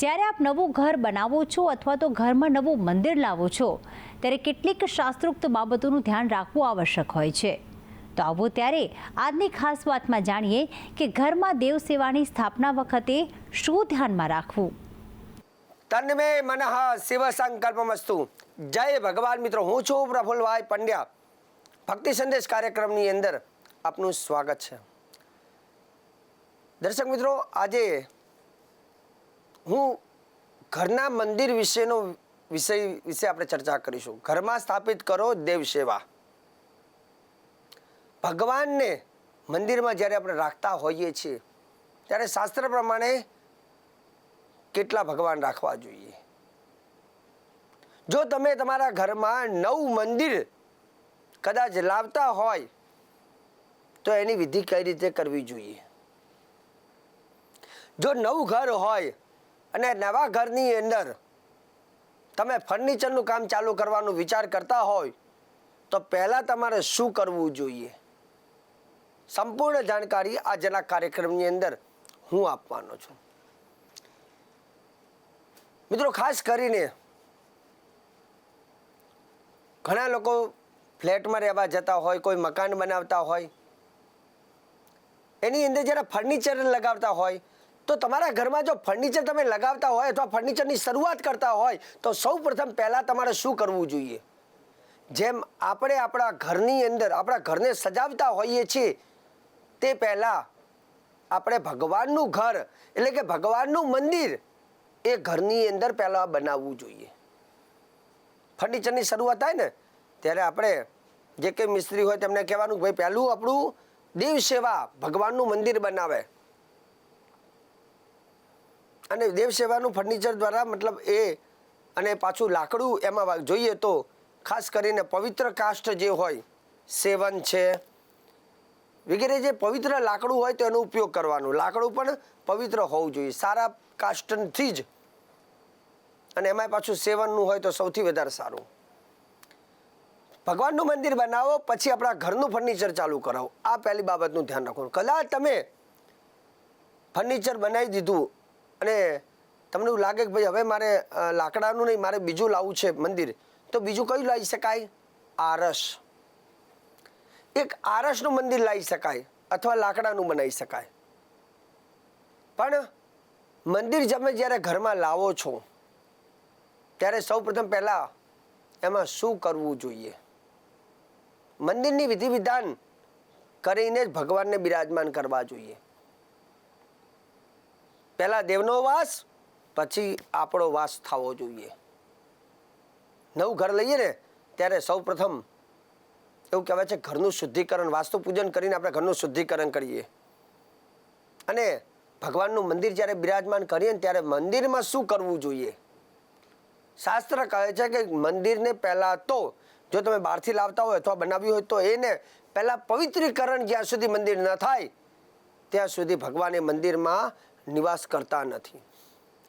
જ્યારે આપ નવું ઘર બનાવો છો અથવા તો ઘરમાં નવું મંદિર લાવો છો ત્યારે કેટલીક શાસ્ત્રોક્ત બાબતોનું ધ્યાન રાખવું આવશ્યક હોય છે। તો આવો ત્યારે આજની ખાસ વાતમાં જાણીએ કે ઘરમાં દેવ સેવાની સ્થાપના વખતે શું ધ્યાનમાં રાખવું। તન્મે મનઃ શિવ સંકલ્પમસ્તુ। જય ભગવાન મિત્રો, હું છું પ્રફુલ્લભાઈ પંડ્યા। ભક્તિ સંદેશ કાર્યક્રમની અંદર આપનું સ્વાગત છે। દર્શક મિત્રો, આજે હું ઘરના મંદિર વિશે આપણે ચર્ચા કરીશું। ઘરમાં સ્થાપિત કરો દેવ સેવા। ભગવાનને મંદિરમાં જ્યારે આપણે રાખતા હોઈએ છીએ ત્યારે શાસ્ત્ર પ્રમાણે કેટલા ભગવાન રાખવા જોઈએ। જો તમે તમારા ઘરમાં નવું મંદિર કદાચ લાવતા હોય તો એની વિધિ કઈ રીતે કરવી જોઈએ। જો નવું ઘર હોય અને નવા ઘરની અંદર તમે ફર્નિચરનું કામ ચાલુ કરવાનો વિચાર કરતા હોય તો પહેલાં તમારે શું કરવું જોઈએ, સંપૂર્ણ જાણકારી આજના કાર્યક્રમની અંદર હું આપવાનો છું। મિત્રો, ખાસ કરીને ઘણા લોકો ફ્લેટમાં રહેવા જતા હોય, કોઈ મકાન બનાવતા હોય, એની અંદર જ્યારે ફર્નિચર લગાવતા હોય તો તમારા ઘરમાં જો ફર્નિચર તમે લગાવતા હોય અથવા ફર્નિચરની શરૂઆત કરતા હોય તો સૌ પ્રથમ પહેલાં તમારે શું કરવું જોઈએ। જેમ આપણે આપણા ઘરની અંદર આપણા ઘરને સજાવતા હોઈએ છીએ તે પહેલાં આપણે ભગવાનનું ઘર એટલે કે ભગવાનનું મંદિર એ ઘરની અંદર પહેલાં બનાવવું જોઈએ। ફર્નિચરની શરૂઆત થાય ને ત્યારે આપણે જે કંઈ મિસ્ત્રી હોય તેમને કહેવાનું ભાઈ પહેલું આપણું દેવ સેવા ભગવાનનું મંદિર બનાવે। અને દેવ સેવાનું ફર્નિચર દ્વારા મતલબ એ અને પાછું લાકડું એમાં જોઈએ તો ખાસ કરીને પવિત્ર કાષ્ઠ જે હોય, સેવન છે વગેરે જે પવિત્ર લાકડું હોય તો એનો ઉપયોગ કરવાનો। લાકડું પણ પવિત્ર હોવું જોઈએ, સારા કાષ્ઠથી જ, અને એમાં પાછું સેવનનું હોય તો સૌથી વધારે સારું। ભગવાનનું મંદિર બનાવો પછી આપણા ઘરનું ફર્નિચર ચાલુ કરાવો, આ પહેલી બાબતનું ધ્યાન રાખવાનું। કદાચ તમે ફર્નિચર બનાવી દીધું અને તમને એવું લાગે કે ભાઈ હવે મારે લાકડાનું નહીં, મારે બીજું લાવવું છે મંદિર, તો બીજું કયું લાવી શકાય? આરસ। એક આરસનું મંદિર લાવી શકાય અથવા લાકડાનું બનાવી શકાય। પણ મંદિર તમે જ્યારે ઘરમાં લાવો છો ત્યારે સૌ પ્રથમ પહેલાં એમાં શું કરવું જોઈએ? મંદિરની વિધિ વિધાન કરીને જ ભગવાનને બિરાજમાન કરવા જોઈએ। પહેલાં દેવનો વાસ, પછી આપણો વાસ થવો જોઈએ। નવું ઘર લઈએ ને ત્યારે સૌ પ્રથમ એવું કહેવાય છે ઘરનું શુદ્ધિકરણ, વાસ્તુ પૂજન કરીને આપણે ઘરનું શુદ્ધિકરણ કરીએ। અને ભગવાનનું મંદિર જ્યારે બિરાજમાન કરીએ ને ત્યારે મંદિરમાં શું કરવું જોઈએ? શાસ્ત્ર કહે છે કે મંદિરને પહેલાં તો જો તમે બહારથી લાવતા હોય અથવા બનાવ્યું હોય તો એને પહેલાં પવિત્રીકરણ જ્યાં સુધી મંદિર ન થાય ત્યાં સુધી ભગવાન એ મંદિરમાં નિવાસ કરતા નથી।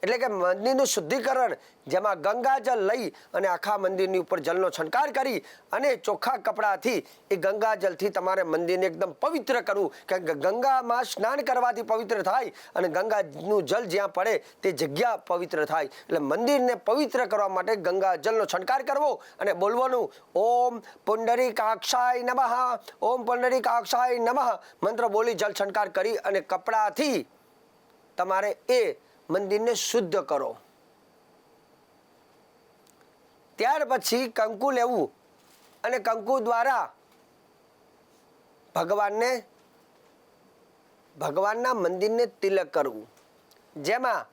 એટલે કે મંદિરનું શુદ્ધિકરણ, જેમાં ગંગાજળ લઈ અને આખા મંદિરની ઉપર જલનો છંટકાર કરી અને ચોખ્ખા કપડાથી એ ગંગાજળથી તમારે મંદિરને એકદમ પવિત્ર કરવું। કારણ કે ગંગામાં સ્નાન કરવાથી પવિત્ર થાય અને ગંગાનું જળ જ્યાં પડે તે જગ્યા પવિત્ર થાય। એટલે મંદિરને પવિત્ર કરવા માટે ગંગાજળનો છંટકાર કરવો અને બોલવાનું ઓમ પુંડરીકાક્ષાય નમઃ, ઓમ પુંડરીકાક્ષાય નમઃ મંત્ર બોલી જળ છંટકાર કરી અને કપડાથી તમારે એ મંદિરને શુદ્ધ કરો। ત્યાર પછી કંકુ લેવું અને કંકુ દ્વારા ભગવાનના મંદિરને તિલક કરવું। જેમાં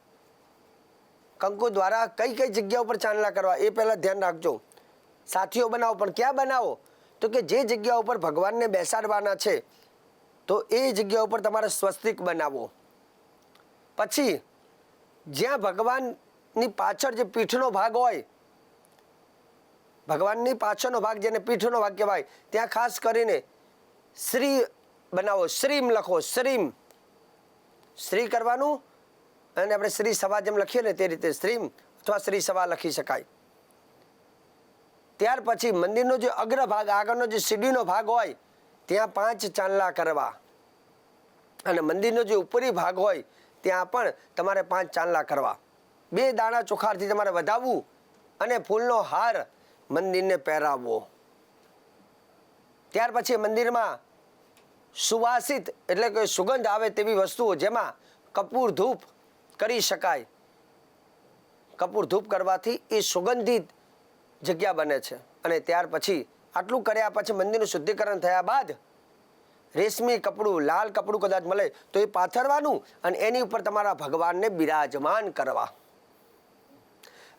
કંકુ દ્વારા કઈ કઈ જગ્યા ઉપર ચાંદલા કરવા એ પહેલાં ધ્યાન રાખજો। સાથીઓ બનાવો, પણ ક્યાં બનાવો? તો કે જે જગ્યા ઉપર ભગવાનને બેસાડવાના છે તો એ જગ્યા ઉપર તમારે સ્વસ્તિક બનાવો। પછી જ્યાં ભગવાનની પાછળ જે પીઠનો ભાગ હોય, ભગવાનની પાછળનો ભાગ જેને પીઠનો ભાગ કહેવાય, ત્યાં ખાસ કરીને શ્રી બનાવો, શ્રીમ લખો। શ્રી કરવાનું અને આપણે શ્રી સભા જેમ લખીએ ને તે રીતે શ્રીમ અથવા શ્રી સભા લખી શકાય। ત્યાર પછી મંદિરનો જે અગ્રભાગ, આગળનો જે સીડીનો ભાગ હોય ત્યાં 5 ચાંદલા કરવા અને મંદિરનો જે ઉપરી ભાગ હોય ત્યાં પણ તમારે 5 ચાંદલા કરવા। 2 દાણા ચોખાથી તમારે વધાવવું અને ફૂલનો હાર મંદિરને પહેરાવવો. ત્યાર પછી મંદિરમાં સુવાસિત એટલે કે સુગંધ આવે તેવી વસ્તુઓ, જેમાં કપૂર ધૂપ કરી શકાય. કપૂર ધૂપ કરવાથી એ સુગંધિત જગ્યા બને છે. અને ત્યાર પછી આટલું કર્યા પછી મંદિરનું શુદ્ધિકરણ થયા બાદ રેશમી કપડું, લાલ કપડું કદાચ મળે તો એ પાથરવાનું અને એની ઉપર તમારા ભગવાનને બિરાજમાન કરવા.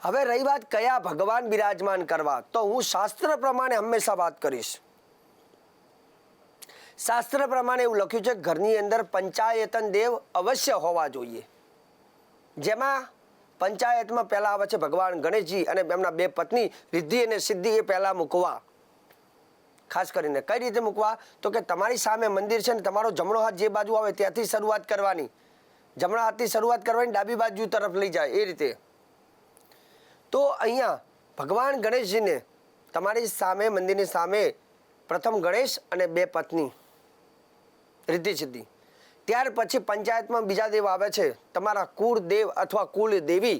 હવે રહી વાત કયા ભગવાન બિરાજમાન કરવા, તો હું શાસ્ત્ર પ્રમાણે હંમેશા વાત કરીશ. શાસ્ત્ર પ્રમાણે એવું લખ્યું છે ઘરની અંદર પંચાયતન દેવ અવશ્ય હોવા જોઈએ. જેમાં પંચાયતમાં પહેલા આવે છે ભગવાન ગણેશજી અને એમના 2 પત્ની રિદ્ધિ અને સિદ્ધિ, એ પહેલા મૂકવા. ખાસ કરીને કઈ રીતે મૂકવા, તો કે તમારી સામે મંદિર છે ને તમારો જમણો હાથ જે બાજુ આવે ત્યાંથી શરૂઆત કરવાની. જમણા હાથથી શરૂઆત કરવાની, ડાબી બાજુ તરફ લઈ જાય એ રીતે. તો અહીંયા ભગવાન ગણેશજીને તમારી સામે, મંદિરની સામે પ્રથમ ગણેશ અને 2 પત્ની રિદ્ધિ સિદ્ધિ. ત્યાર પછી પંચાયતમાં બીજા દેવ આવે છે. તમારા કુળ દેવ અથવા કુલ દેવી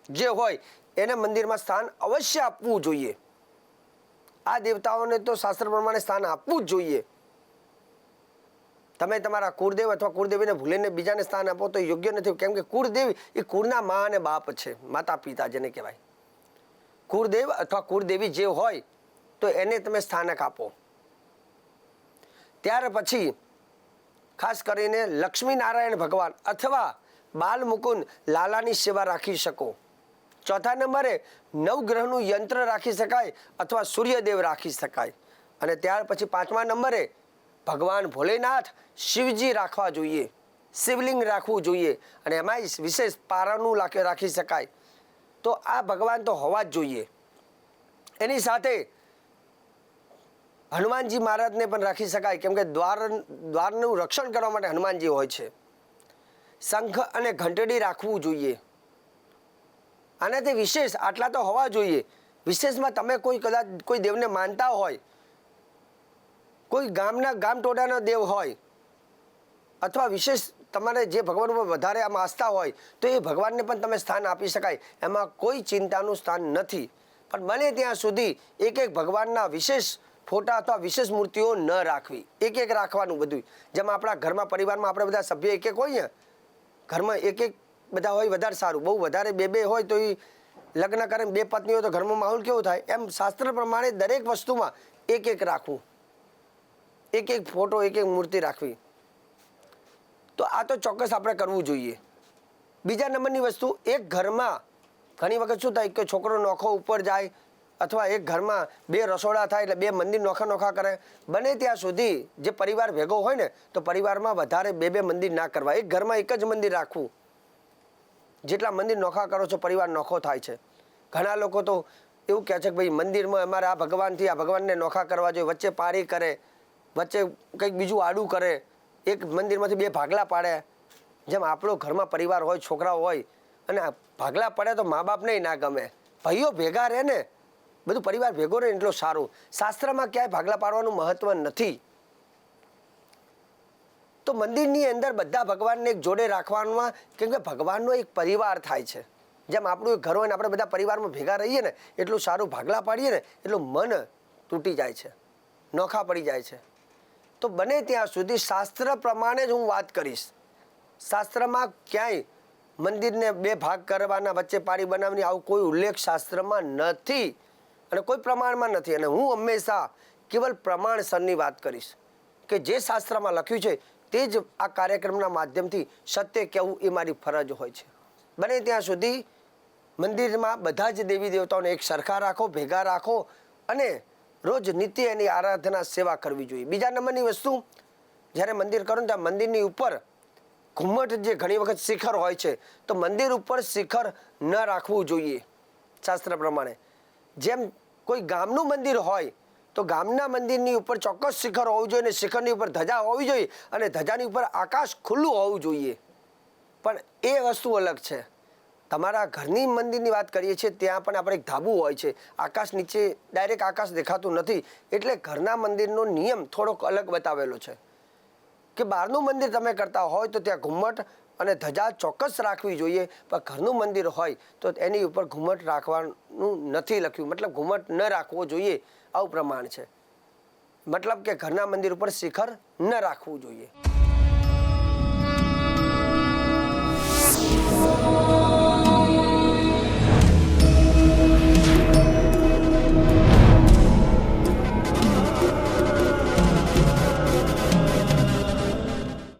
જે હોય એને મંદિરમાં સ્થાન અવશ્ય આપવું જોઈએ. આ દેવતાઓને તો શાસ્ત્ર પ્રમાણે સ્થાન આપવું જ જોઈએ. તમે તમારા કુળદેવ અથવા કુળદેવીને ભૂલીને બીજાને સ્થાન આપો તો યોગ્ય નથી. કેમ કે કુળદેવી એ કુળના મા અને બાપ છે, માતા પિતા જેને કહેવાય. કુળદેવ અથવા કુળદેવી જે હોય તો એને તમે સ્થાનક આપો. ત્યાર પછી ખાસ કરીને લક્ષ્મી નારાયણ ભગવાન અથવા બાલ મુકુંદ લાલાની સેવા રાખી શકો. ચોથા નંબરે નવગ્રહનું યંત્ર રાખી શકાય અથવા સૂર્યદેવ રાખી શકાય. અને ત્યાર પછી 5મા નંબરે ભગવાન ભોલેનાથ, શિવજી રાખવા જોઈએ, શિવલિંગ રાખવું જોઈએ. અને એમાંય વિશેષ પારાનું રાખી શકાય. તો આ ભગવાન તો હોવા જ જોઈએ. એની સાથે હનુમાનજી મહારાજને પણ રાખી શકાય, કેમ કે દ્વારનું રક્ષણ કરવા માટે હનુમાનજી હોય છે. શંખ અને ઘંટડી રાખવું જોઈએ. આનાથી વિશેષ આટલા તો હોવા જોઈએ. વિશેષમાં તમે કદાચ કોઈ દેવને માનતા હોય, કોઈ ગામ ટોળાનો દેવ હોય, અથવા વિશેષ તમારે જે ભગવાન ઉપર વધારે આમ આસ્થા હોય તો એ ભગવાનને પણ તમે સ્થાન આપી શકાય. એમાં કોઈ ચિંતાનું સ્થાન નથી. પણ બને ત્યાં સુધી એક ભગવાનના વિશેષ ફોટા અથવા વિશેષ મૂર્તિઓ ન રાખવી. એક રાખવાનું બધું. જેમ આપણા ઘરમાં પરિવારમાં આપણે બધા સભ્ય એક હોય ને, ઘરમાં એક બધા હોય વધારે સારું. બહુ વધારે 2 હોય તો એ લગ્ન કરે 2 પત્ની હોય તો ઘરમાં માહોલ કેવો થાય. એમ શાસ્ત્ર પ્રમાણે દરેક વસ્તુમાં એક રાખવું, એક ફોટો, એક મૂર્તિ રાખવી. તો આ તો ચોક્કસ આપણે કરવું જોઈએ. બીજા નંબરની વસ્તુ, એક ઘરમાં ઘણી વખત શું થાય કે છોકરો નોખો ઉપર જાય અથવા એક ઘરમાં 2 રસોડા થાય એટલે 2 મંદિર નોખા કરે. બને ત્યાં સુધી જે પરિવાર ભેગો હોય ને તો પરિવારમાં વધારે 2 મંદિર ના કરવા. એક ઘરમાં એક જ મંદિર રાખવું. જેટલા મંદિર નોખા કરો છો પરિવાર નોખો થાય છે. ઘણા લોકો તો એવું કહે છે કે ભાઈ મંદિરમાં અમારે આ ભગવાનથી આ ભગવાનને નોખા કરવા જોઈએ, વચ્ચે પારી કરે, વચ્ચે કંઈક બીજું આડું કરે, એક મંદિરમાંથી 2 ભાગલા પાડે. જેમ આપણો ઘરમાં પરિવાર હોય, છોકરાઓ હોય અને ભાગલા પડે તો મા બાપને ના ગમે. ભાઈઓ ભેગા રહે ને, બધું પરિવાર ભેગો રહે એટલું સારું. શાસ્ત્રમાં ક્યાંય ભાગલા પાડવાનું મહત્વ નથી. તો મંદિરની અંદર બધા ભગવાનને એક જોડે રાખવામાં, કેમ કે ભગવાનનો એક પરિવાર થાય છે. જેમ આપણું એક ઘર હોય ને આપણે બધા પરિવારમાં ભેગા રહીએ ને એટલું સારું. ભાગલા પાડીએ ને એટલું મન તૂટી જાય છે, નોખા પડી જાય છે. તો બને ત્યાં સુધી શાસ્ત્ર પ્રમાણે જ હું વાત કરીશ. શાસ્ત્રમાં ક્યાંય મંદિરને 2 ભાગ કરવાના, વચ્ચે પારી બનાવવાની આવું કોઈ ઉલ્લેખ શાસ્ત્રમાં નથી અને કોઈ પ્રમાણમાં નથી. અને હું હંમેશા કેવલ પ્રમાણસરની વાત કરીશ કે જે શાસ્ત્રમાં લખ્યું છે તે જ આ કાર્યક્રમના માધ્યમથી સત્ય કહેવું એ મારી ફરજ હોય છે. બને ત્યાં સુધી મંદિરમાં બધા જ દેવી દેવતાઓને એક સરખા રાખો, ભેગા રાખો અને રોજ નિત્ય એની આરાધના સેવા કરવી જોઈએ. બીજા નંબરની વસ્તુ, જ્યારે મંદિર કરો ને ત્યાં મંદિરની ઉપર ઘુમ્મટ જે ઘણી વખત શિખર હોય છે તો મંદિર ઉપર શિખર ન રાખવું જોઈએ શાસ્ત્ર પ્રમાણે. જેમ કોઈ ગામનું મંદિર હોય તો ગામના મંદિરની ઉપર ચોક્કસ શિખર હોવું જોઈએ અને શિખરની ઉપર ધજા હોવી જોઈએ અને ધજાની ઉપર આકાશ ખુલ્લું હોવું જોઈએ. પણ એ વસ્તુ અલગ છે. તમારા ઘરની મંદિરની વાત કરીએ છીએ ત્યાં પણ આપણે એક ધાબુ હોય છે, આકાશ નીચે ડાયરેક્ટ આકાશ દેખાતું નથી. એટલે ઘરના મંદિરનો નિયમ થોડોક અલગ બતાવેલો છે કે બહારનું મંદિર તમે કરતા હોય તો ત્યાં ઘુમ્મટ અને ધજા ચોક્કસ રાખવી જોઈએ, પણ ઘરનું મંદિર હોય તો એની ઉપર ઘુમ્મટ રાખવાનું નથી લખ્યું, મતલબ ઘુમ્મટ ન રાખવો જોઈએ આવું પ્રમાણ છે. મતલબ કે ઘરના મંદિર ઉપર શિખર ન રાખવું જોઈએ.